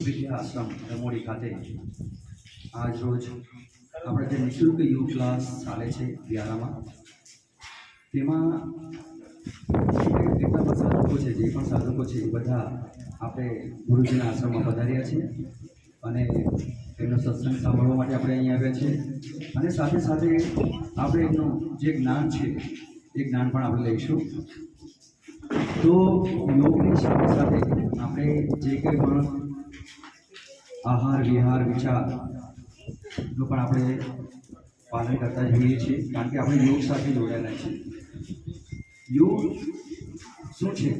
વિદ્યા આશ્રમ રમોડી ખાતે આજ રોજ આપણે જે નિઃશુલ્ક યોગ ક્લાસ ચાલે છે વ્યારામાં તેમાં કેટલા પણ સાધકો છે જે પણ સાધકો છે એ બધા આપણે ગુરુજીના આશ્રમમાં પધાર્યા છે અને એમનો સત્સંગ સાંભળવા માટે આપણે અહીં આવ્યા છીએ અને સાથે સાથે આપણે એમનું જે જ્ઞાન છે એ જ્ઞાન પણ આપણે લઈશું. તો યોગની સાથે સાથે આપણે જે કંઈ પણ આહાર વિહાર વિચારનું પણ આપણે પાલન કરતા જોઈએ છીએ, કારણ કે આપણે યોગ સાથે જોડાયેલા છીએ. યોગ શું છે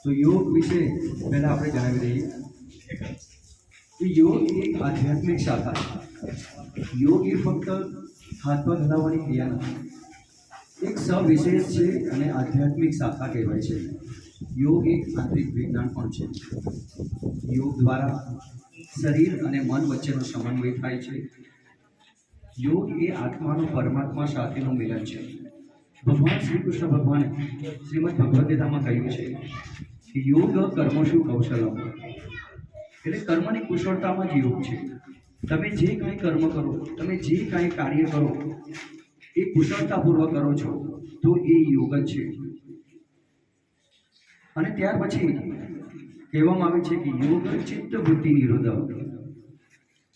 તો યોગ વિશે પહેલાં આપણે જણાવી દઈએ કે યોગ એક આધ્યાત્મિક શાખા છે. યોગ એ ફક્ત હાથ પગ હલાવવાની ક્રિયા નથી, એક સવિશેષ છે અને આધ્યાત્મિક શાખા કહેવાય છે. યોગ એક આંતરિક વિજ્ઞાન પણ છે. યોગ દ્વારા શરીર અને મન વચ્ચેનો સમન્વય થાય છે. યોગ એ આત્માનું પરમાત્મા સાથેનું મિલન છે. ભગવાન શ્રી કૃષ્ણ ભગવાને શ્રીમદ ભગવદ્ ગીતામાં કહ્યું છે કે યોગ કર્મશુ કૌશલમ, એટલે કર્મની કુશળતામાં જ યોગ છે. તમે જે કાંઈ કર્મ કરો, તમે જે કાંઈ કાર્ય કરો એ કુશળતાપૂર્વક કરો છો તો એ યોગ જ છે. અને ત્યાર પછી કહેવામાં આવે છે કે યોગ ચિત્ત વૃત્તિ નિરોધક,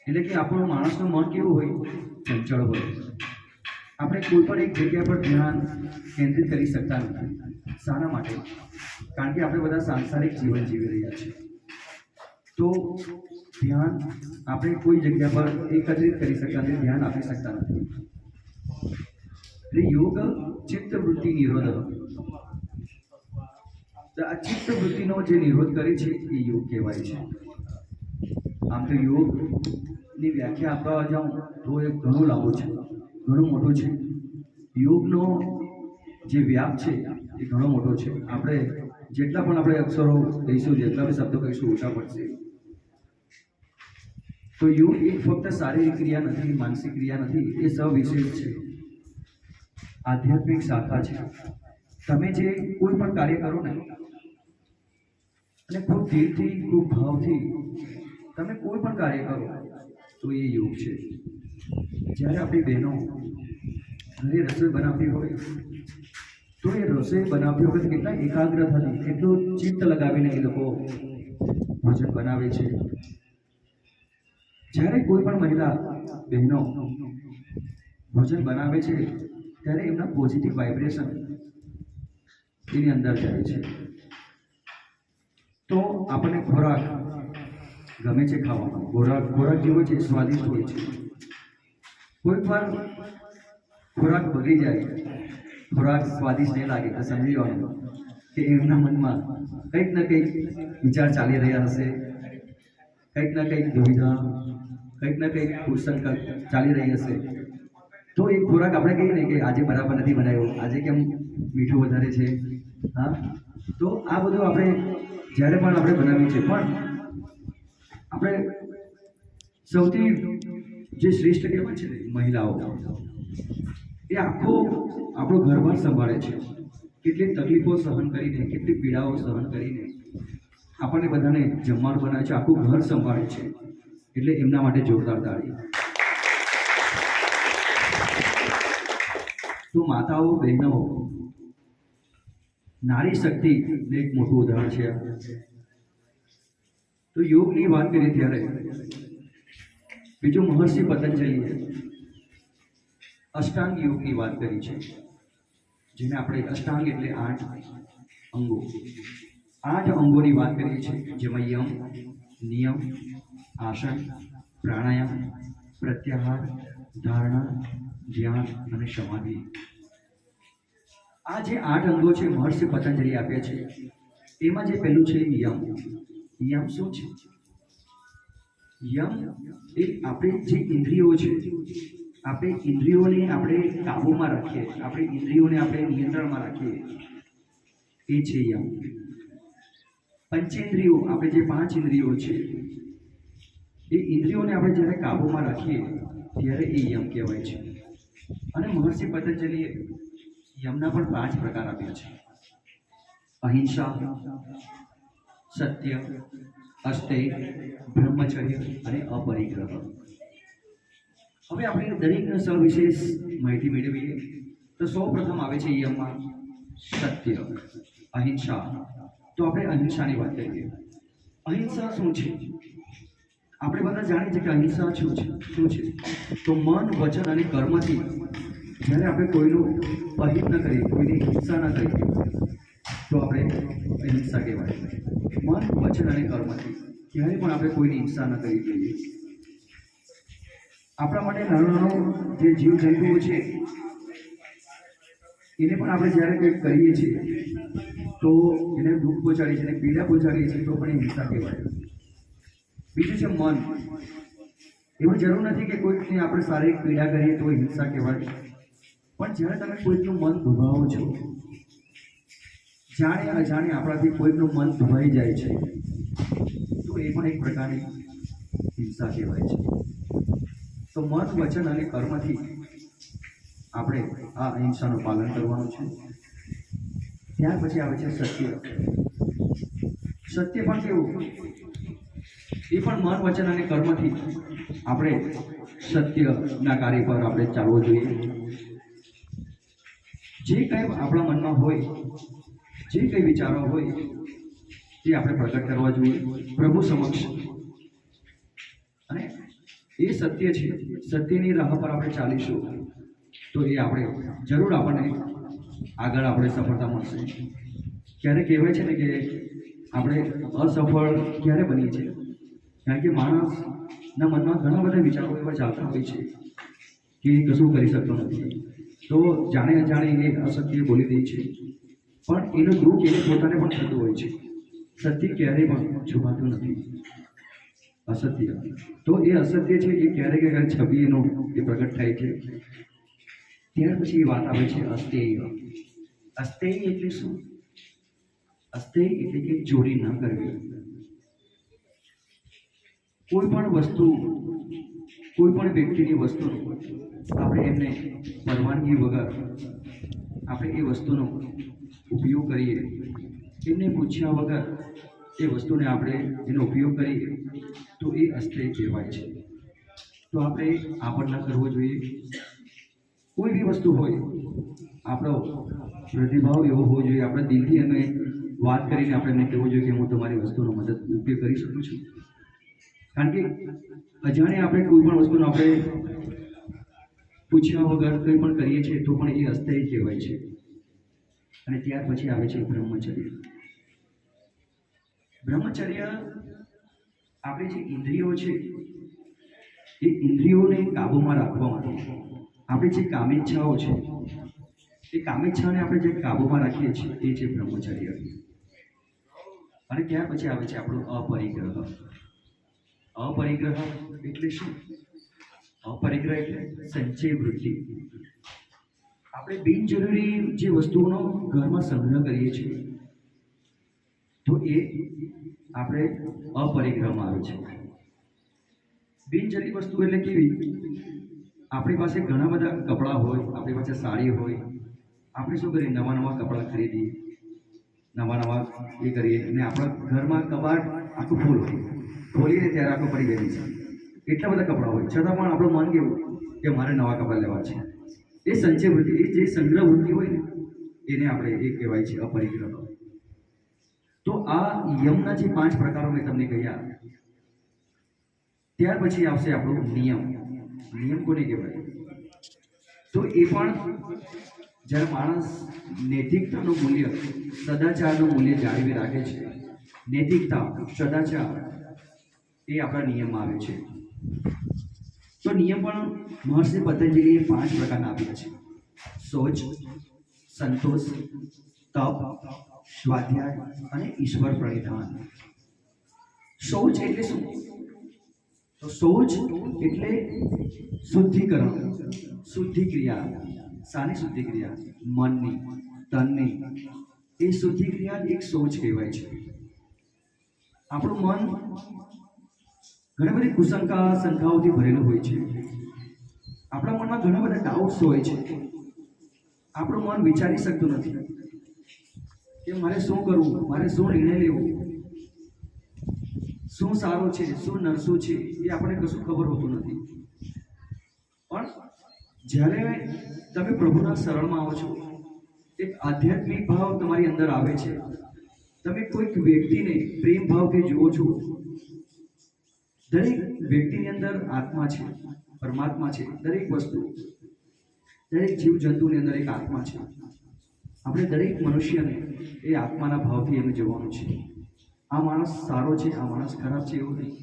એટલે કે આપણું માણસનું મન કેવું હોય, ચંચળ હોય. આપણે કોઈ પણ એક જગ્યા પર ધ્યાન કેન્દ્રિત કરી શકતા નથી. શાના માટે? કારણ કે આપણે બધા સાંસારિક જીવન જીવી રહ્યા છીએ. તો ધ્યાન આપણે કોઈ જગ્યા પર એકત્રિત કરી શકતા નથી, ધ્યાન આપી શકતા નથી. એટલે યોગ ચિત્ત વૃત્તિ નિરોધક. આ ચિત્ત વૃત્તિનો જે નિરોધ કરે છે એ યોગ કહેવાય છે. આમ તો યોગની વ્યાખ્યા આપવા જાઉં તો એ ઘણું લાંબુ છે, ઘણું મોટું છે. યોગનો જે વ્યાપ છે એ ઘણો મોટો છે. આપણે જેટલા પણ આપણે અક્ષરો કહીશું, જેટલા પણ શબ્દો કહીશું, ઓછા પડશે. તો યોગ એ ફક્ત શારીરિક ક્રિયા નથી, માનસિક ક્રિયા નથી, એ સવિશેષ છે, આધ્યાત્મિક શાખા છે. તમે જે કોઈ પણ કાર્ય કરો ને અને ખૂબ દિલથી ખૂબ ભાવથી તમે કોઈ પણ કાર્ય કરો તો એ યોગ છે. જ્યારે આપણી બહેનો ઘરે રસોઈ બનાવતી હોય તો એ રસોઈ બનાવતી વખતે કેટલા એકાગ્રતાથી, કેટલું ચિત્ત લગાવીને એ લોકો ભોજન બનાવે છે. જ્યારે કોઈ પણ મહિલા બહેનો ભોજન બનાવે છે ત્યારે એમના પોઝિટિવ વાઇબ્રેશન એની અંદર જાય છે. તો આપણને ખોરાક ગમે છે ખાવામાં, ખોરાક જે હોય છે સ્વાદિષ્ટ હોય છે. કોઈક વાર ખોરાક બગડી જાય, ખોરાક સ્વાદિષ્ટ નહીં લાગે તો સમજી જવાનું કે એમના મનમાં કંઈક ને કંઈક વિચાર ચાલી રહ્યા હશે, કંઈક ને કંઈક દુવિધા, કંઈક ને કંઈક કુસંકલ્પ ચાલી રહી હશે. તો એ ખોરાક આપણે કહીએ ને કે આજે બરાબર નથી બનાવ્યો, આજે કેમ મીઠું વધારે છે. હા, તો આ બધું આપણે જ્યારે પણ આપણે બનાવીએ છીએ, પણ આપણે સૌથી જે શ્રેષ્ઠ કહેવાય છે ને મહિલાઓ, એ આખો આપણો ઘરમાં સંભાળે છે. કેટલીક તકલીફો સહન કરીને, કેટલીક પીડાઓ સહન કરીને આપણને બધાને જમવાનું બનાવે છે, આખું ઘર સંભાળે છે. એટલે એમના માટે જોરદાર તાળી. તો માતાઓ, બહેનો, નારી શક્તિનું એક મોટું ઉદાહરણ છે. તો યોગની વાત કરીએ ત્યારે બીજું મહર્ષિ પતંજલિએ અષ્ટાંગ યોગની વાત કરી છે, જેને આપણે અષ્ટાંગ એટલે 8 અંગો, 8 અંગોની વાત કરીએ છીએ, જેમાં યમ, નિયમ, આસન, પ્રાણાયામ, પ્રત્યાહાર, ધારણા, ધ્યાન અને સમાધિ. આ જે 8 અંગો છે મહર્ષિ પતંજલિ આપ્યા છે. એમાં જે પહેલું છે યમ. યમ શું છે? યમ એ આપણી જે ઇન્દ્રિયો છે, આપણે ઇન્દ્રિયોને આપણે કાબૂમાં રાખીએ, આપણી ઇન્દ્રિયોને આપણે નિયંત્રણમાં રાખીએ, એ છે યમ. પંચેન્દ્રિયો, આપણે જે 5 ઇન્દ્રિયો છે એ ઇન્દ્રિયોને આપણે જ્યારે કાબૂમાં રાખીએ ત્યારે એ યમ કહેવાય છે. અને મહર્ષિ પતંજલિએ યમના પણ 5 પ્રકાર આપ્યા છે: અહિંસા, સત્ય, અસ્તેય, બ્રહ્મચર્ય અને અપરિગ્રહ. હવે આપણે દરેક સવિશેષ માહિતી મેળવીએ તો સૌ પ્રથમ આવે છે યમમાં સત્ય, અહિંસા. તો આપણે અહિંસાની વાત કરીએ. અહિંસા શું છે? આપણે બધા જાણીએ છીએ કે અહિંસા શું છે? તો મન, વચન અને કર્મથી જ્યારે આપણે કોઈનું અહિત ન કરીએ, કોઈની હિંસા ન કરીએ, તો આપણે અહિંસા કહેવાય. મન, વચન અને કર્મથી ક્યારે પણ આપણે કોઈની હિંસા ન કરવી જોઈએ. આપણા માટે નાનો જે જીવજંતુઓ છે એને પણ આપણે જ્યારે કંઈક કરીએ છીએ તો એને દુઃખ પહોંચાડીએ છીએ, એને પીડા પહોંચાડીએ છીએ, તો પણ એ હિંસા કહેવાય. બીજું છે મન. એવું જરૂર નથી કે કોઈકને આપણે શારીરિક પીડા કરીએ તો હિંસા કહેવાય, પણ જ્યારે તમે કોઈકનું મન દુભાવો છો, જાણે અજાણે આપણાથી કોઈકનું મન દુભાઈ જાય છે, તો એ પણ એક પ્રકારની હિંસા કહેવાય છે. તો મન, વચન અને કર્મથી આપણે આ અહિંસાનું પાલન કરવાનું છે. ત્યાર પછી આવે છે સત્ય. સત્ય પણ કેવું? એ પણ મન, વચન અને કર્મથી આપણે સત્યના કાર્ય પર આપણે ચાલવું જોઈએ. જે કંઈ આપણા મનમાં હોય, જે કંઈ વિચારો હોય એ આપણે પ્રગટ કરવા જોઈએ પ્રભુ સમક્ષ. અને એ સત્ય છે, સત્યની રાહ પર આપણે ચાલીશું તો એ આપણે જરૂર આપણને આગળ આપણે સફળતા મળશે. ક્યારે કહેવાય છે ને કે આપણે અસફળ ક્યારે બનીએ છીએ? કારણ કે માણસના મનમાં ઘણા બધા વિચારો એવા ચાલતા હોય છે કે કશું કરી શકતો નથી, તો જાણે અજાણે એ અસત્ય બોલી દે છે, પણ એનું દુઃખ એને પોતાને પણ થતું હોય છે. સત્ય ક્યારેય પણ છુપાતું નથી. અસત્ય, તો એ અસત્ય છે એ ક્યારેક છબીનો એ પ્રગટ થાય છે. ત્યાર પછી એ વાત આવે છે અસ્તેય. અસ્તેય એટલે શું? અસ્તેય એટલે કે ચોરી ન કરવી. કોઈ પણ વસ્તુ, કોઈ પણ વ્યક્તિની વસ્તુ આપણે એમને પરવાનગી વગર આપણે એ વસ્તુનો ઉપયોગ કરીએ, એમને પૂછ્યા વગર એ વસ્તુને આપણે એનો ઉપયોગ કરીએ તો એ અસ્તેય કહેવાય છે. તો આપણે આ પણ ન કરવો જોઈએ. કોઈ બી વસ્તુ હોય, આપણો પ્રતિભાવ એવો હોવો જોઈએ, આપણે દિલથી એને વાત કરીને આપણે એમને કહેવું જોઈએ કે હું તમારી વસ્તુનો મદદ ઉપયોગ કરી શકું છું. કારણ કે અજાણે આપણે કોઈ પણ વસ્તુનો આપણે પૂછ્યા વગર કંઈ પણ કરીએ છીએ તો પણ એ અસ્તેય કહેવાય છે. અને ત્યાર પછી આવે છે બ્રહ્મચર્ય. બ્રહ્મચર્ય આપણી જે ઇન્દ્રિયો છે એ ઇન્દ્રિયોને કાબૂમાં રાખવા માટે આપણી જે કામેચ્છાઓ છે એ કામેચ્છાને આપણે જે કાબૂમાં રાખીએ છીએ એ છે બ્રહ્મચર્ય. અને ત્યાર પછી આવે છે આપણું અપરિગ્રહ. અપરિગ્રહ એટલે શું? અપરિગ્રહ એટલે સંચય વૃત્તિ. આપણે બિનજરૂરી જે વસ્તુઓનો ઘરમાં સંગ્રહ કરીએ છીએ તો એ આપણે અપરિગ્રહમાં આવે છે. બિનજરૂરી વસ્તુ એટલે કેવી? આપણી પાસે ઘણા બધા કપડાં હોય, આપણી પાસે સાડી હોય, આપણે શું કરીએ? નવા નવા કપડાં ખરીદીએ, નવા એ કરીએ, અને આપણા ઘરમાં કબાટ આખું ફૂલ હોય, ખોલીએ ત્યારે આખું પડી જાય છે. એટલા બધા કપડાં હોય છતાં પણ આપણું મન કેવું કે મારે નવા કપડાં લેવા છે. એ સંચય વૃત્તિ, એ જે સંગ્રહ વૃત્તિ હોય ને એને આપણે એ કહેવાય છે અપરિગ્રહ. તો આ યમના જે 5 પ્રકારો મેં તમને કહ્યા. ત્યાર પછી આવશે આપણો નિયમ. નિયમ કોને કહેવાય? તો એ પણ જ્યારે માણસ નૈતિકતાનું મૂલ્ય, સદાચારનું મૂલ્ય જાળવી રાખે છે, નૈતિકતા, સદાચાર એ આપણા નિયમમાં આવે છે. તો નિયમ પણ મહર્ષિ પતંજલિએ 5 પ્રકારના આપ્યા છે: શૌચ, સંતોષ, તપ, સ્વાધ્યાય અને ઈશ્વર પ્રણિધાન. શૌચ એટલે શું? તો શૌચ એટલે શુદ્ધિકરણ, શુદ્ધિ ક્રિયા. શાની શુદ્ધિ ક્રિયા? મનની, તનની. એ શુદ્ધિ ક્રિયા એક શૌચ કહેવાય છે. આપણું મન ઘણી બધી કુશંકા, શંકાઓથી ભરેલું હોય છે. આપણા મનમાં ઘણા બધા ડાઉટ્સ હોય છે. આપણું મન વિચારી શકતું નથી કે મારે શું કરવું, મારે શું નિર્ણય લેવો, શું સારું છે, શું નરસું છે, એ આપણને કશું ખબર હોતું નથી. પણ જ્યારે તમે પ્રભુના શરણમાં આવો છો, એક આધ્યાત્મિક ભાવ તમારી અંદર આવે છે. તમે કોઈક વ્યક્તિને પ્રેમ ભાવથી જુઓ છો. દરેક વ્યક્તિની અંદર આત્મા છે, પરમાત્મા છે. દરેક વસ્તુ, દરેક જીવજંતુની અંદર એક આત્મા છે. આપણે દરેક મનુષ્યને એ આત્માના ભાવથી એને જોવાનું છે. આ માણસ સારો છે, આ માણસ ખરાબ છે એવું નહીં,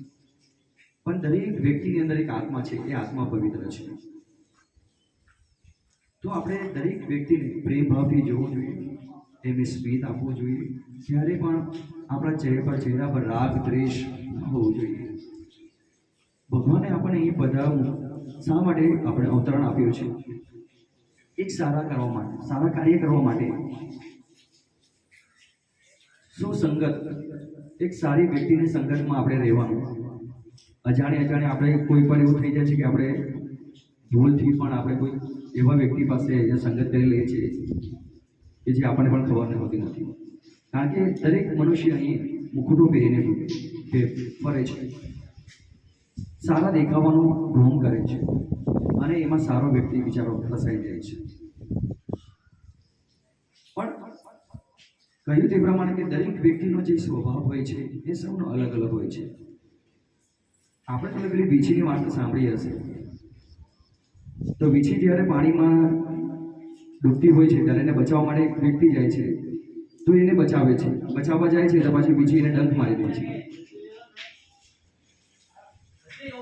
પણ દરેક વ્યક્તિની અંદર એક આત્મા છે. એ આત્મા પવિત્ર છે. તો આપણે દરેક વ્યક્તિને પ્રેમ ભાવથી જોવું જોઈએ, એમને સ્મિત આપવું જોઈએ. જ્યારે પણ આપણા ચહેરા પર રાગ દ્વેષ હોવું જોઈએ. ભગવાને આપણને એ બધા શા માટે આપણે અવતરણ આપ્યું છે? એક સારા કરવા માટે, સારા કાર્ય કરવા માટે. સુસંગત, એક સારી વ્યક્તિની સંગતમાં આપણે રહેવાનું. અજાણે આપણે કોઈ પણ એવું થઈ જાય છે કે આપણે ભૂલથી પણ આપણે કોઈ એવા વ્યક્તિ પાસે સંગત કરી લઈએ છીએ કે જે આપણને પણ ખબર હોતી નથી. કારણ કે દરેક મનુષ્ય અહીં મુખોટો પહેરીને ફરે છે, સારા દેખાવાનો ઢોંગ કરે છે, અને એમાં સારો વ્યક્તિ બિચારો ફસાઈ જાય છે. પણ કહ્યું તે પ્રમાણે કે દરેક વ્યક્તિનો જે સ્વભાવ હોય છે એ સૌનો અલગ અલગ હોય છે. આપણે તમે પેલી વીછીની વાત સાંભળી હશે. તો વીછી જ્યારે પાણીમાં ડૂબતી હોય છે ત્યારે એને બચાવવા માટે એક વ્યક્તિ જાય છે, તો એને બચાવે છે. બચાવવા જાય છે તો પાછી વીછી એને ડંખ મારી દે છે.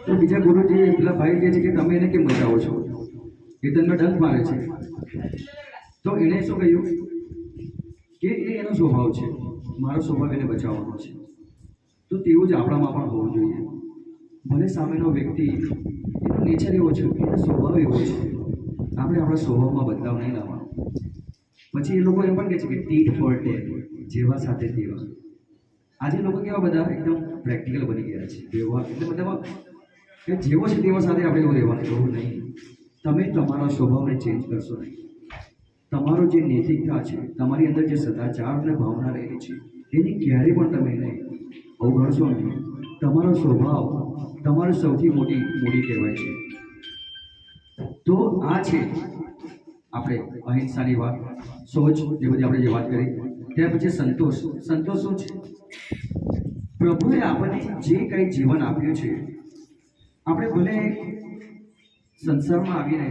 તો બીજા ગુરુજી પેલા ભાઈ કહે છે કે તમે એને કેમ બચાવો છો? એ તમને ડંખ મારે છે. તો એણે શું કહ્યું કે એ એનો સ્વભાવ છે, મારો સ્વભાવ એને બચાવવાનો છે. તો તેવું જ આપણામાં પણ હોવું જોઈએ. ભલે સામેનો વ્યક્તિ, એનો નેચર એવો છે, એનો સ્વભાવ એવો છે, આપણે આપણા સ્વભાવમાં બદલાવ નહીં લાવવાનો. પછી એ લોકો એમ પણ કહે છે કે ટીટ ફોર ટેટ, જેવા સાથે તેવા. આજે લોકો કેવા બધા એકદમ પ્રેક્ટિકલ બની ગયા છે. વ્યવહાર એટલે મતલબ કે જેવો છે તેવા સાથે આપણે એવું રહેવાનું, એવું નહીં. તમે તમારા સ્વભાવને ચેન્જ કરશો નહીં. તમારો જે નૈતિકતા છે, તમારી અંદર જે સદાચાર અને ભાવના રહેલી છે, એની ક્યારેય પણ તમે એને અવગણશો નહીં. તમારો સ્વભાવ તમારી સૌથી મોટી મૂડી કહેવાય છે. તો આ છે આપણે અહિંસાની વાત, સોચ, જે બધી આપણે જે વાત કરી. ત્યાર પછી સંતોષ. સંતોષ શું છે? પ્રભુએ આપણને જે કંઈ જીવન આપ્યું છે, આપણે ભલે સંસારમાં આવીને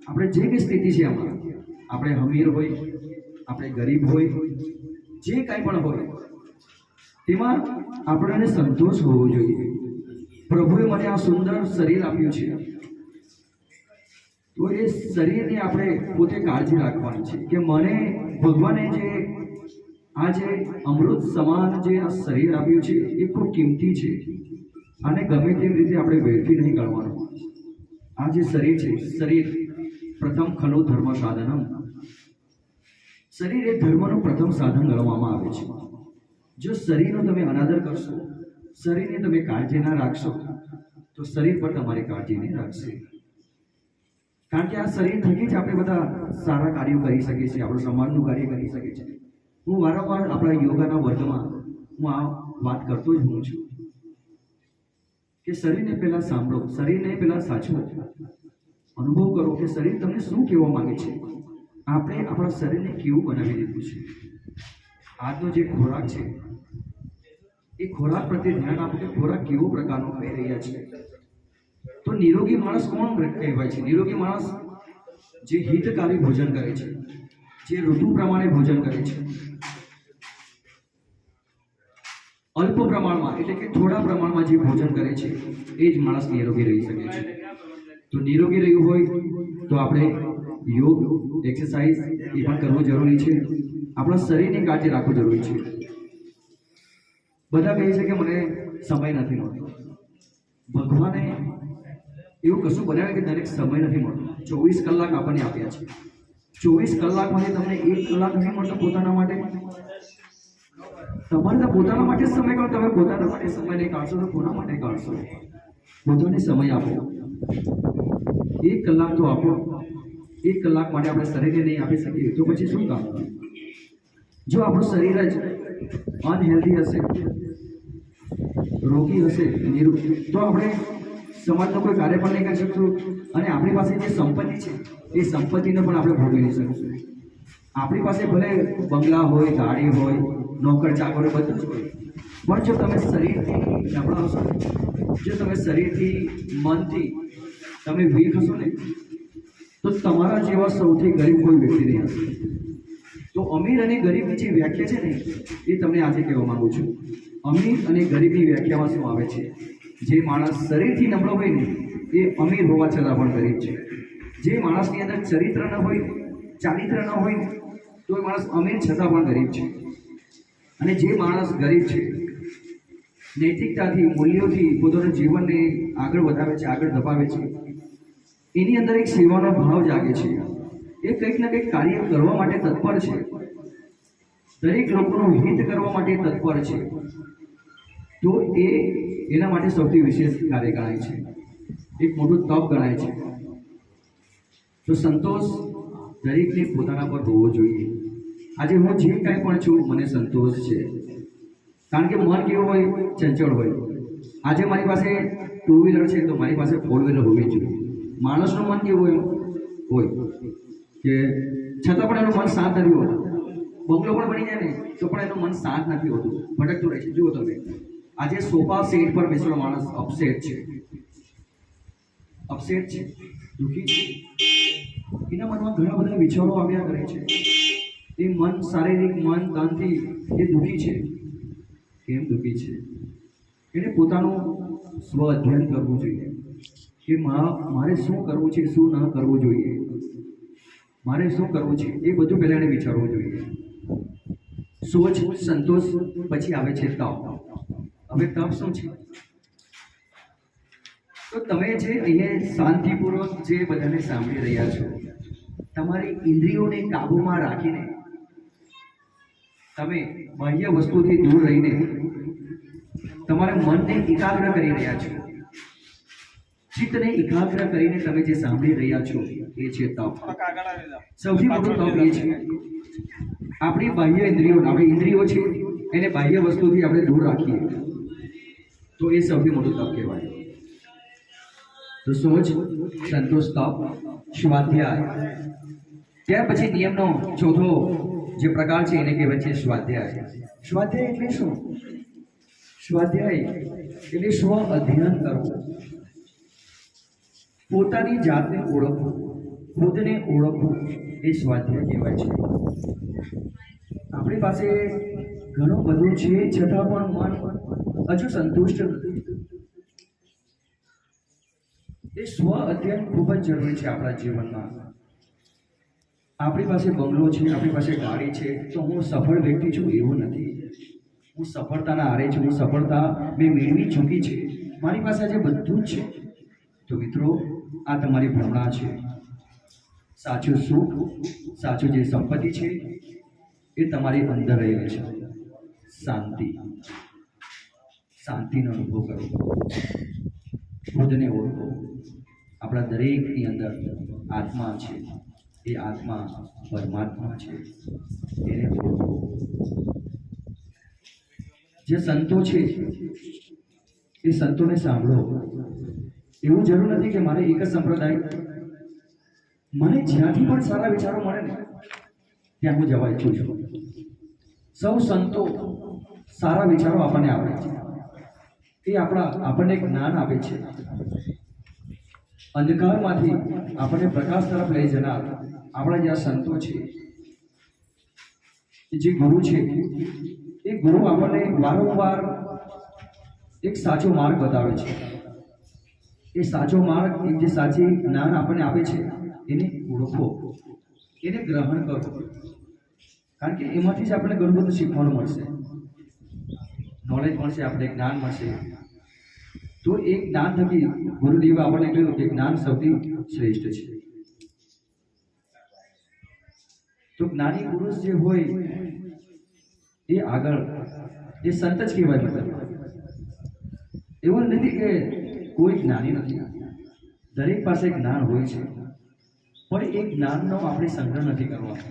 આપણે જે કંઈ સ્થિતિ છે આમાં, આપણે અમીર હોય, આપણે ગરીબ હોય, જે કાંઈ પણ હોય, તેમાં આપણને સંતોષ હોવો જોઈએ. પ્રભુએ મને આ સુંદર શરીર આપ્યું છે, તો એ શરીરની આપણે પોતે કાળજી રાખવાની છે કે મને ભગવાને જે આ જે અમૃત સમાન જે આ શરીર આપ્યું છે એ ખૂબ કિંમતી છે, અને ગમે તેવી રીતે આપણે વેડફી નહીં કાઢવાનું. આ જે શરીર છે, શરીર પ્રથમ ખલો ધર્મ સાધનમ. શરીર એ ધર્મનું પ્રથમ સાધન ગણવામાં આવે છે. જો શરીરનો તમે અનાદર કરશો, શરીરની તમે કાળજી ના રાખશો, તો શરીર પર તમારી કાળજી નહીં રાખશે. કારણ કે આ શરીર થકી જ આપણે બધા સારા કાર્યો કરી શકીએ છીએ, આપણું સમાજનું કાર્ય કરી શકીએ છીએ. હું વારંવાર આપણા યોગાના વર્ગમાં હું આ વાત કરતો જ હોઉં છું કે શરીરને પહેલાં સાંભળો, શરીરને પહેલાં સાચવો, અનુભવ કરો કે શરીર તમને શું કહેવા માંગે છે. આપણે આપણા શરીરને કેવું બનાવી દીધું છે. આજનો જે ખોરાક છે એ ખોરાક પ્રત્યે ધ્યાન આપો કે ખોરાક કેવો પ્રકારનો ખાઈ રહ્યા છે. તો નિરોગી માણસ કોણ કહેવાય છે? નિરોગી માણસ જે હિતકારી ભોજન કરે છે, જે ઋતુ પ્રમાણે ભોજન કરે છે, અલ્પ પ્રમાણમાં એટલે કે થોડા પ્રમાણમાં જે ભોજન કરે છે, એ જ માણસ નિરોગી રહી શકે છે. તો નિરોગી રહેવું હોય તો આપણે યોગ, એક્સરસાઇઝ એ પણ કરવું જરૂરી છે. આપણા શરીરની કાળજી રાખવું જરૂરી છે. બધા કહે છે કે મને સમય નથી મળતો. ભગવાને એવું કશું બનાવ્યું કે દરેક સમય નથી મળતો. 24 કલાક આપણને આપ્યા છે. 24 કલાકમાંથી તમને 1 કલાક નહીં મળતો પોતાના માટે. તમારે તો પોતાના માટે સમય કાઢો. તમે પોતાના માટે સમય નહીં કાઢશો તો કોના માટે કાઢશો? પોતાને સમય આપો. 1 કલાક તો આપો. 1 કલાક માટે આપણે શરીરને નહીં આપી શકીએ તો પછી શું કામ? જો આપણું શરીર જ અનહેલ્ધી હશે રોગી હશે તો આપણે સમાજનું કોઈ કાર્ય પણ નહીં કરી શકશું અને આપણી પાસે જે સંપત્તિ છે એ સંપત્તિને પણ આપણે ભોગવી નહીં શકશું. આપણી પાસે ભલે બંગલા હોય, ગાડી હોય, નોકર ચાકર બધું જ હોય, પણ જો તમે શરીરથી નબળા હશો, જો તમે શરીરથી મનથી તમે વીક હશો ને, તો તમારા જેવા સૌથી ગરીબ કોઈ વ્યક્તિ નહીં હશે. તો અમીર અને ગરીબની જે વ્યાખ્યા છે ને એ તમને આજે કહેવા માંગુ છું. અમીર અને ગરીબની વ્યાખ્યામાં શું આવે છે? જે માણસ શરીરથી નબળો હોય ને એ અમીર હોવા છતાં પણ ગરીબ છે. જે માણસની અંદર ચરિત્ર ન હોય, ચારિત્ર ન હોય તો એ માણસ અમીર છતાં પણ ગરીબ છે. અને જે માણસ ગરીબ છે, નૈતિકતાથી, મૂલ્યોથી પોતાનું જીવનને આગળ વધારે છે, આગળ ધપાવે છે, એની અંદર એક સેવાનો ભાવ જાગે છે. એ કંઈક ને કંઈક કાર્ય કરવા માટે તત્પર છે, દરેક લોકોનું હિત કરવા માટે તત્પર છે. તો એ એના માટે સૌથી વિશેષ કાર્ય ગણાય છે, એક મોટું તપ ગણાય છે. તો સંતોષ દરેકને પોતાના પર હોવો જોઈએ. આજે હું જે કાંઈ પણ છું મને સંતોષ છે, કારણ કે મન કેવું હોય, ચંચળ હોય. આજે મારી પાસે ટુ વ્હીલર છે તો મારી પાસે ફોર વ્હીલર હોવી જોઈએ. માણસનું મન કેવું હોય કે છતાં પણ એનું મન શાંત નથી હોતું. બંગલો પણ બની જાય ને તો પણ એનું મન શાંત નથી હોતું, ભટકતું રહે છે. જુઓ તમે, આજે સોફા સેટ પર બેસેલો માણસ અપસેટ છે, દુઃખી છે. એના મનમાં ઘણા બધા વિચારો આવ્યા કરે છે. એ મન, શારીરિક મન, તનથી એ દુઃખી છે. કેમ દુઃખી છે? એને પોતાનું સ્વ અધ્યયન કરવું જોઈએ કે મારે શું કરવું છે, શું ન કરવું જોઈએ, મારે શું કરવું છે, એ બધું પહેલાં એને વિચારવું જોઈએ. સોચ, સંતોષ, પછી આવે છે તપ. હવે તપ શું છે? તો તમે જે અહીંયા શાંતિપૂર્વક જે બધાને સાંભળી રહ્યા છો, તમારી ઇન્દ્રિયોને કાબૂમાં રાખીને તમે બાહ્ય વસ્તુથી દૂર રહીને તમારા મનને એકાગ્ર કરી રહ્યા છો. ચિત્તને એકાગ્ર કરીને તમે જે સાંભળી રહ્યા છો એ છે તપ. સૌથી મોટું તપ એ છે આપણી બાહ્ય ઇન્દ્રિયો, આપણી ઇન્દ્રિયો છે એને બાહ્ય વસ્તુથી આપણે દૂર રાખીએ તો એ સૌથી મોટું તપ કહેવાય. તો સોચ, સંતોષ, તપ, સ્વાધ્યાય. ત્યાર પછી નિયમનો ચોથો જે પ્રકાર છે એને કહેવાય છે સ્વાધ્યાય. સ્વાધ્યાય એટલે શું? સ્વાધ્યાય એટલે સ્વ અધ્યયન કરવું, પોતાની જાતને ઓળખવું, ખુદને ઓળખવું, એ સ્વાધ્યાય કહેવાય છે. આપણી પાસે ઘણું બધું છે છતાં પણ મન હજુ સંતુષ્ટ નથી. એ સ્વ અધ્યયન ખૂબ જ જરૂરી છે આપણા જીવનમાં. આપણી પાસે બંગલો છે, આપણી પાસે ગાડી છે તો હું સફળ વ્યક્તિ છું એવું નથી. હું સફળતાના આરે છું, હું સફળતા મેં મેળવી ચૂકી છે, મારી પાસે આજે બધું જ છે. તો મિત્રો, આ તમારી ભ્રમણા છે. સાચું સુખ, સાચું જે સંપત્તિ છે એ તમારી અંદર રહેલી છે. શાંતિનો અનુભવ કરો, ખુદને ઓળખો. આપણા દરેકની અંદર આત્મા છે, એ આત્મા પરમાત્મા છે, એને ઓળખો. જે સંતો છે એ સંતોને સાંભળો. એવું જરૂર નથી કે મારે એક જ સંપ્રદાય, મને જ્યાંથી પણ સારા વિચારો મળે ને ત્યાં હું જવા ઈચ્છું છું. સૌ સંતો સારા વિચારો આપણને આપે છે, એ આપણને જ્ઞાન આપે છે. અંધકારમાંથી આપણને પ્રકાશ તરફ લઈ જનાર આપણા જે સંતો છે, જે ગુરુ છે, એ ગુરુ આપણને વારંવાર એક સાચો માર્ગ બતાવે છે. એ સાચો માર્ગ, જે સાચી જ્ઞાન આપણને આપે છે એને ઓળખો, એને ગ્રહણ કરો, કારણ કે એમાંથી જ આપણને ઘણું બધું શીખવાનું મળશે, નોલેજ મળશે, આપણે જ્ઞાન મળશે. તો એ જ્ઞાન થકી ગુરુદેવે આપણને કહ્યું કે જ્ઞાન સૌથી શ્રેષ્ઠ છે. તો જ્ઞાની પુરુષ જે હોય એ આગળ, એ સંત જ કહેવાય. મતલબ એવું નથી કે કોઈ જ્ઞાની નથી, દરેક પાસે જ્ઞાન હોય છે, પણ એ જ્ઞાનનો આપણે સંગ્રહ નથી કરવાનો.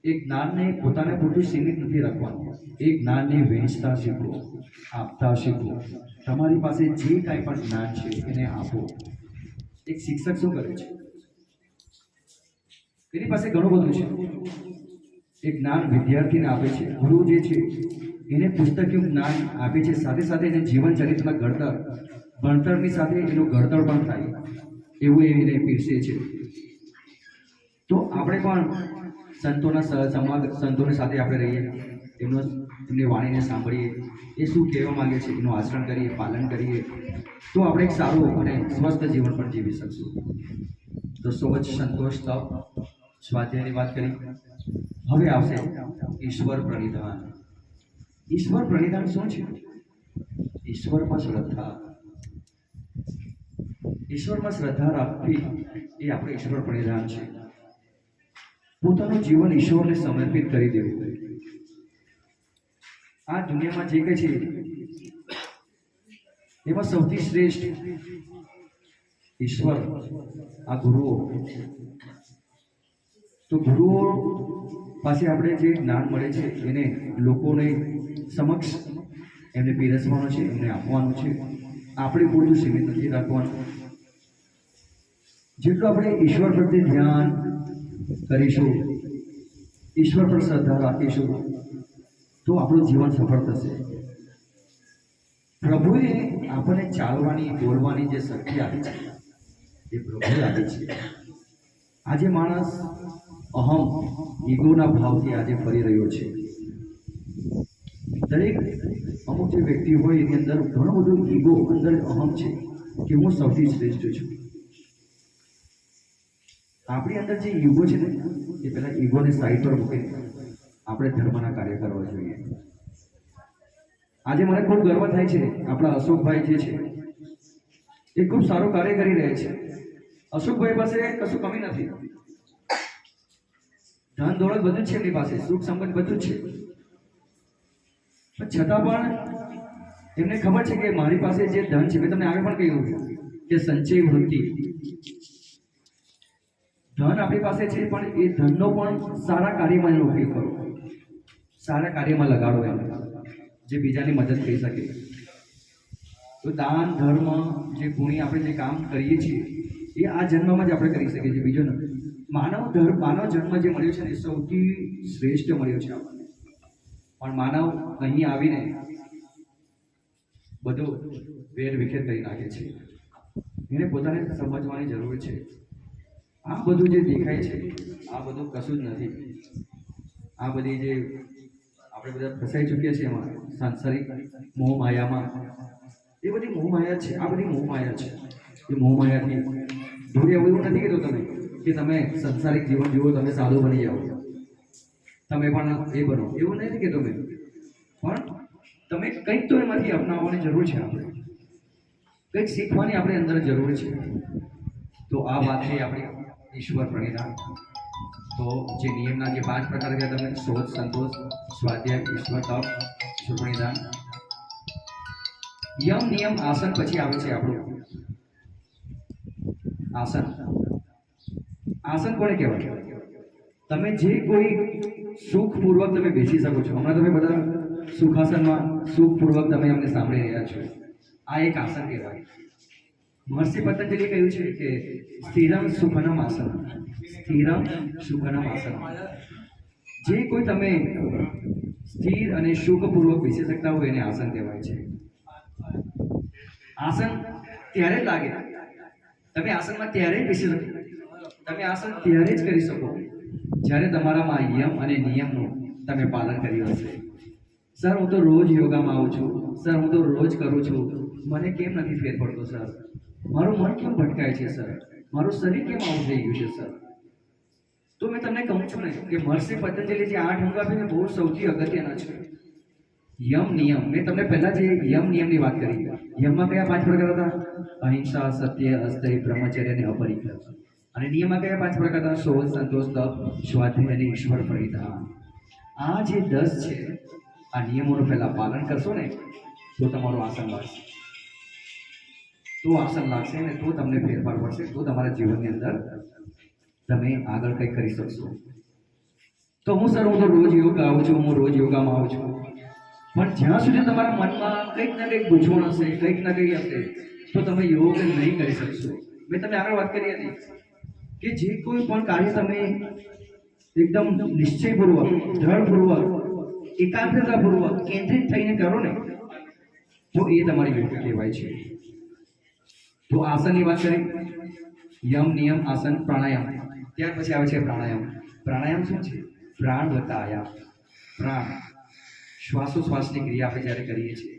એ જ્ઞાનને પોતાને પૂરતું સીમિત નથી રાખવાનું. એ જ્ઞાનને વહેંચતા શીખો, આપતા શીખો. તમારી પાસે જે કાંઈ પણ જ્ઞાન છે એને આપો. એક શિક્ષક શું કરે છે? એની પાસે ઘણું બધું છે. એ જ્ઞાન વિદ્યાર્થીને આપે છે. ગુરુ જે છે એને પુસ્તકીય જ્ઞાન આપે છે, સાથે સાથે એને જીવન ચરિત્રના ભણતરની સાથે એનું ઘડતર પણ થાય એવું એને પીરસે છે. તો આપણે પણ સંતોની સાથે આપણે રહીએ, એમની વાણીને સાંભળીએ, એ શું કહેવા માંગે છે એનું આચરણ કરીએ, પાલન કરીએ, તો આપણે એક સારું અને સ્વસ્થ જીવન પણ જીવી શકશું. તો સોચ, સંતોષ, તપ, સ્વાધ્યાયની વાત કરી. હવે આવશે ઈશ્વર પ્રણિધાન. ઈશ્વર પ્રણિધાન શું છે? ઈશ્વરમાં શ્રદ્ધા. ઈશ્વરમાં શ્રદ્ધા રાખવી એ આપણે ઈશ્વર પ્રણિધાન છે. પોતાનું જીવન ઈશ્વરને સમર્પિત કરી દેવું. આ દુનિયામાં જે કંઈ છે એમાં સૌથી શ્રેષ્ઠ ઈશ્વર, આ ગુરુઓ. તો ગુરુઓ પાસે આપણે જે જ્ઞાન મળે છે એને લોકોને સમક્ષ એમને પીરસવાનું છે, એમને આપવાનું છે. આપણે પૂરતું સીમિત નથી રાખવાનું. જેટલું આપણે ઈશ્વર પ્રત્યે ધ્યાન કરીશું, ઈશ્વર પર શ્રદ્ધા રાખીશું, તો આપણું જીવન સફળ થશે. પ્રભુએ આપણને ચાલવાની, બોલવાની જે શક્તિ આપી છે એ પ્રભુએ આપી છે. આજે માણસ અહમ, ઈગોના ભાવથી આજે ફરી રહ્યો છે. દરેક અમુક જે વ્યક્તિ હોય એની અંદર ઘણું બધું ઈગો, અંદર અહમ છે કે હું સૌથી શ્રેષ્ઠ છું. આપણી અંદર જે ઈગો છે ને એ પહેલાં ઈગોને સાઈડ પર મૂકીને આપણે ધર્મના કાર્ય કરવા જોઈએ. આજે મને ખૂબ ગર્વ થાય છે, આપણા અશોકભાઈ જે છે એ ખૂબ સારું કાર્ય કરી રહ્યા છે. અશોકભાઈ પાસે કશું કમી નથી, ધન દોલત બધું જ છે એમની પાસે, સુખ સંબંધ બધું જ છે. પણ છતાં પણ એમને ખબર છે કે મારી પાસે જે ધન છે, મેં તમને આગળ પણ કહ્યું કે સંચય વૃત્તિ, ધન આપણી પાસે છે, પણ એ ધનનો પણ સારા કાર્યમાં એનો ઉપયોગ કરો, સારા કાર્યમાં લગાડો એમ, જે બીજાની મદદ થઈ શકે. તો દાન, ધર્મ, જે પુણ્ય આપણે જે કામ કરીએ છીએ એ આ જન્મમાં જ આપણે કરી શકીએ છીએ, બીજો નથી. માનવ જન્મ જે મળ્યો છે ને એ સૌથી શ્રેષ્ઠ મળ્યો છે આપણને. પણ માનવ અહીં આવીને બધો વેર વિખેર કરી નાખે છે. એને પોતાને સમજવાની જરૂર છે. આ બધું જે દેખાય છે આ બધું કશું જ નથી. આ બધી જે આપણે બધા ફસાઈ ચૂક્યા છીએ એમાં સાંસારિક મોહ માયામાં, એ બધી મોહ માયા છે. આ બધી મોહ માયા છે. એ મોહ માયાથી દૂર એવું નથી કીધું કે તમે સંસારિક જીવન જુઓ, તમે સાધુ બની જાઓ, તમે પણ એ બનો, એવું નથી કીધું મેં. પણ તમે કંઈક તો એમાંથી અપનાવવાની જરૂર છે. આપણે કંઈક શીખવાની આપણે અંદર જરૂર છે. તો આ વાત છે આપણી ઈશ્વર પ્રણિધાન. તો જે નિયમના જે 5 પ્રકાર છે તમે શોધ, સંતોષ, સ્વાધ્યાય, ઈશ્વર, તપ, ઈશ્વર પ્રણિધાન, યમ, નિયમ, આસન. પછી આવે છે આપણું આસન. આસન કોને કહેવાય? તમે જે કોઈ સુખપૂર્વક તમે બેસી શકો છો. હમણાં તમે બધા સુખાસનમાં સુખપૂર્વક તમે અમને સાંભળી રહ્યા છો. આ એક આસન કહેવાય. મહર્ષિ પતંજલિએ કહ્યું છે કે સ્થિરમ સુખનમ આસન, સ્થિરમ સુખનમ આસન. જે કોઈ તમે સ્થિર અને સુખપૂર્વક બેસી શકતા હોય એને આસન કહેવાય છે. આસન ત્યારે જ લાગે, તમે આસનમાં ત્યારે જ બેસી શકો, તમે આસન ત્યારે જ કરી શકો જ્યારે તમારામાં યમ અને નિયમનું તમે પાલન કર્યું હશે. સર હું તો રોજ યોગામાં આવું છું, સર હું તો રોજ કરું છું, મને કેમ નથી ફેર પડતો સર, મારું મન કેમ ભટકાય છે સર, મારું શરીર કેમ આવું થઈ ગયું છે સર. તો મેં તમને કહું છું ને કે મહર્ષિ પતંજલિ જે 8 અંગ આપીને બહુ સૌથી અગત્યના છે. યમ, નિયમ. મેં તમને પહેલા જે યમ નિયમની વાત કરી, યમમાં કયા 5 પ્રકાર હતા? અહિંસા, સત્ય, અસ્તેય, બ્રહ્મચર્ય અને અપરિગ્રહ. અને નિયમમાં કયા 5 પ્રકાર હતા? શોધ, સંતોષ, તપ, સ્વાધ્યાય અને ઈશ્વર પ્રણિધાન. આ જે 10 છે, આ નિયમોનું પહેલા પાલન કરશો ને તો તમારું આસન લાગશે. તો આસન લાગશે ને તો તમને ફેરફાર પડશે, તો તમારા જીવનની અંદર તમે આગળ કંઈક કરી શકશો. તો હું સર હું તો રોજ યોગ આવું છું, હું રોજ યોગામાં આવું છું, પણ જ્યાં સુધી તમારા મનમાં કંઈક ના કંઈક ગૂંચવણ હશે, કંઈક ના કંઈક હશે, તો તમે યોગ નહીં કરી શકશો. મેં તમને આગળ વાત કરી હતી કે જે કોઈ પણ કાર્ય તમે એકદમ નિશ્ચયપૂર્વક, દ્રઢપૂર્વક, એકાગ્રતાપૂર્વક કેન્દ્રિત થઈને કરો ને, તો એ તમારી યોગ કહેવાય છે. તો આસનની વાત કરી, યમ, નિયમ, આસન, પ્રાણાયામ. ત્યાર પછી આવે છે પ્રાણાયામ. પ્રાણાયામ શું છે? પ્રાણ વત્તા આયામ. પ્રાણ, શ્વાસોશ્વાસની ક્રિયા આપણે જ્યારે કરીએ છીએ,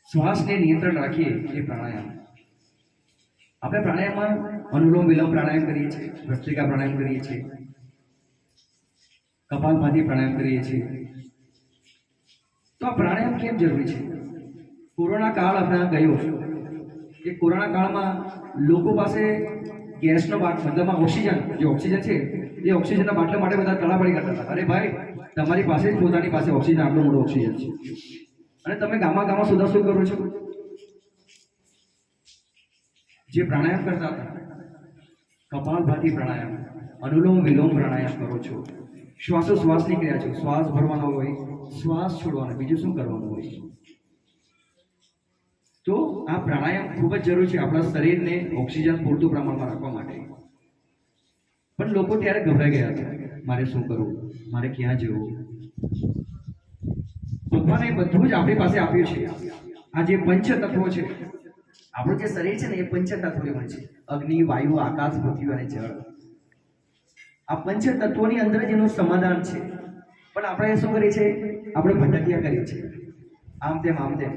શ્વાસને નિયંત્રણ રાખીએ એ પ્રાણાયામ. આપણે પ્રાણાયામમાં અનુલોમ વિલોમ પ્રાણાયામ કરીએ છીએ, ભસ્ત્રિકા પ્રાણાયામ કરીએ છીએ, કપાલભાતી પ્રાણાયામ કરીએ છીએ. તો આ પ્રાણાયામ કેમ જરૂરી છે? કોરોના કાળ આપણે ગયો, એ કોરોના કાળમાં લોકો પાસે ગેસનો મતલબમાં ઓક્સિજન, જે ઓક્સિજન છે એ ઓક્સિજનના બાટલા માટે બધા તડાપડી કરતા હતા. અરે ભાઈ, તમારી પાસે જ પોતાની પાસે ઓક્સિજન, આટલો મોટો ઓક્સિજન છે, અને તમે ગામમાં સુધા શું કરો છો? જે પ્રાણાયામ કરતા હતા, કપાલભાતી પ્રાણાયામ, અનુલોમ વિલોમ પ્રાણાયામ કરો છો, શ્વાસોશ્વાસની ક્રિયા છે, શ્વાસ ભરવાનો હોય, શ્વાસ છોડવાનો, બીજું શું કરવાનું હોય. તો આ પ્રાણાયામ ખૂબ જ જરૂરી છે આપણા શરીરને ઓક્સિજન પૂરતું પ્રમાણમાં રાખવા માટે. પણ લોકો ત્યારે ગભરાઈ ગયા હતા, મારે શું કરવું, મારે ક્યાં જવું. ભગવાને બધું જ આપણી પાસે આપ્યું છે. આ જે પંચ તત્વો છે, આપણું જે શરીર છે ને, એ પંચ તત્વોની બને છે. અગ્નિ, વાયુ, આકાશ, પૃથ્વી અને જળ. આ પંચ તત્વોની અંદર જ એનું સમાધાન છે. પણ આપણે શું કરીએ છીએ? આપણે ભટક્યા કરીએ છીએ, આમ તેમ આમ તેમ.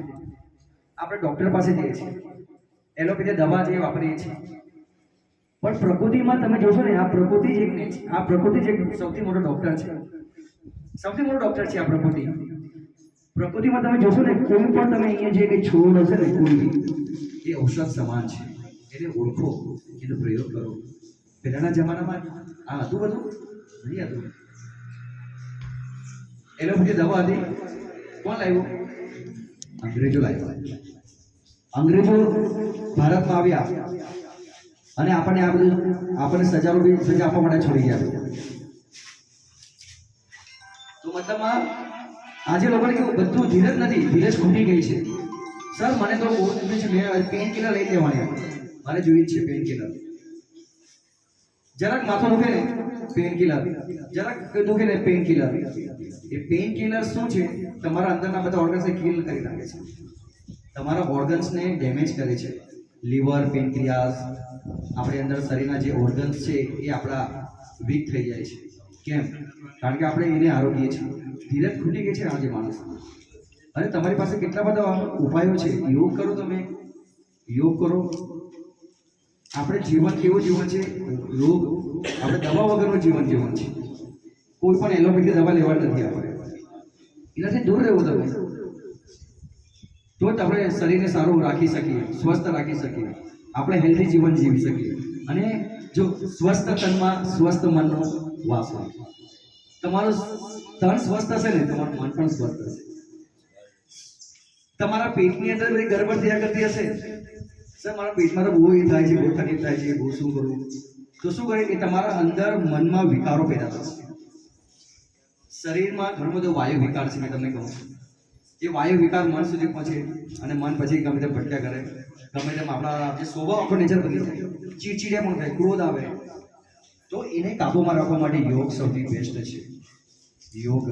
આપણે ડૉક્ટર પાસે જઈએ છીએ, એલોપેથી દવા જે વાપરીએ છીએ, પણ પ્રકૃતિમાં તમે જોશો ને, આ પ્રકૃતિ જ એક સૌથી મોટો ડૉક્ટર છે. સૌથી મોટો ડૉક્ટર છે આ પ્રકૃતિ. પ્રકૃતિમાં તમે જોશો ને, કોઈ પણ તમે અહીંયા જે કંઈ છોડ હશે ને, કોઈ એ ઔષધ સમાન છે. એને ઓળખો, એનો પ્રયોગ કરો. પહેલાના જમાનામાં આ હતું બધું નહીં હતું. એલોપેથી દવા હતી, કોણ લાવ્યું? અંગ્રેજો લાવ્યા. અંગ્રેજો ભારતમાં આવ્યા અને આપણને આ બધું સજા આપવા માટે છોડી ગયા. તો મતલબમાં આજે લોકોને કેવું, બધું ધીરજ નથી, ધીરજ ખૂટી ગઈ છે. સર મને તો બહુ દુખે છે, મેં પેન કિલર લઈ લેવાની, મારે જોઈએ જ છે પેન કિલર. જરાક માથું દુખે ને, પેન કિલર, જરાક દુખે ને, પેન કિલર. એ પેન કિલર શું છે? તમારા અંદરના બધા ઓર્ગન્સને કિલ કરી નાખે છે, તમારા ઓર્ગન્સને ડેમેજ કરે છે. લીવર, પેનક્રિયાસ, આપણે અંદર શરીરના જે ઓર્ગન્સ છે એ આપણા વીક થઈ જાય છે. કેમ? કારણ કે આપણે એને આરોગીએ છીએ. ધીરજ ખૂટી ગઈ છે આજે માણસ. અને તમારી પાસે કેટલા બધા ઉપાયો છે. યોગ કરો, તમે યોગ કરો. આપણે જીવન કેવું જીવન છે? રોગ, આપણે દવા વગરનું જીવન છે. કોઈ પણ એલોપેથી દવા લેવા નથી આપણે. એનાથી દૂર રહેવું તમે, તો જ આપણે શરીરને સારું રાખી શકીએ, સ્વસ્થ રાખી શકીએ, આપણે હેલ્ધી જીવન જીવી શકીએ. અને જો સ્વસ્થ તનમાં સ્વસ્થ મનનો વાસ હોય, તમારું તન સ્વસ્થ હશે ને, તમારું મન પણ સ્વસ્થ હશે. તમારા પેટની અંદર બધી ગરબડ થયા કરતી હશે, સર મારા પેટમાં તો બહુ એ થાય છે, બહુ તકલીફ થાય છે, બહુ શું કરું, તો શું કરે કે તમારા અંદર મનમાં વિકારો પેદા થશે. શરીરમાં ઘણો બધો વાયુ વિકાર છે, મેં તમને કહું છું. એ વાયુ વિકાર મન સુધી પહોંચે અને મન પછી ગમે તેમ ભટક્યા કરે, ગમે તેમ આપણા જે સ્વભાવ આપણો નેચર બની જાય, ચીડચીડિયા પણ થાય, ક્રોધ આવે. તો એને કાબૂમાં રાખવા માટે યોગ સૌથી બેસ્ટ છે. યોગ